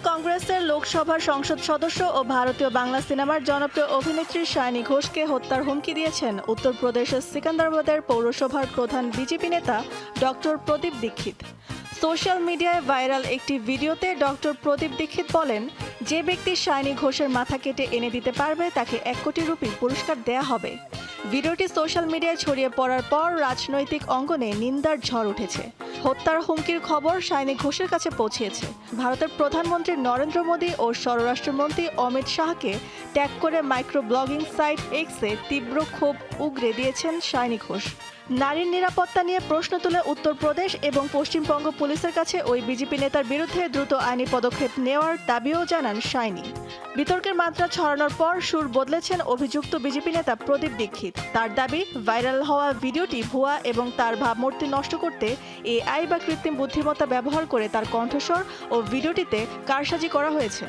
কংগ্রেসের লোকসভার সংসদ সদস্য ও ভারতীয় বাংলা সিনেমার জনপ্রিয় অভিনেত্রী শায়নী ঘোষকে হত্যার হুমকি দিয়েছেন উত্তরপ্রদেশের সিকান্দারাবাদের পৌরসভার প্রধান বিজেপি নেতা ডক্টর প্রদীপ দীক্ষিত। সোশ্যাল মিডিয়ায় ভাইরাল একটি ভিডিওতে ডক্টর প্রদীপ দীক্ষিত বলেন, যে ব্যক্তি শায়নী ঘোষের মাথা কেটে এনে দিতে পারবে তাকে 1 কোটি রুপি পুরস্কার দেয়া হবে। ভিডিওটি সোশ্যাল মিডিয়ায় ছড়িয়ে পড়ার পর রাজনৈতিক অঙ্গনে নিন্দার ঝড় উঠেছে। হত্যার হুমকির খবর শায়নী ঘোষের কাছে পৌঁছেছে। ভারতের প্রধানমন্ত্রী নরেন্দ্র মোদী ও স্বরাষ্ট্রমন্ত্রী অমিত শাহকে ট্যাগ করে মাইক্রো ব্লগিং সাইট এক্সে তীব্র ক্ষোভ উগরে দিয়েছেন শায়নী ঘোষ। নারীর নিরাপত্তা নিয়ে প্রশ্ন তুলে উত্তরপ্রদেশ এবং পশ্চিমবঙ্গ পুলিশের কাছে ওই বিজেপি নেতার বিরুদ্ধে দ্রুত আইনি পদক্ষেপ নেওয়ার দাবিও জানান শায়নী। বিতর্কের মাত্রা ছড়ানোর পর সুর বদলেছেন অভিযুক্ত বিজেপি নেতা প্রদীপ দীক্ষিত। তার দাবি, ভাইরাল হওয়া ভিডিওটি ভুয়া এবং তার ভাবমূর্তি নষ্ট করতে এআই বা কৃত্রিম বুদ্ধিমত্তা ব্যবহার করে তার কণ্ঠস্বর ও ভিডিওটিতে কারসাজি করা হয়েছে।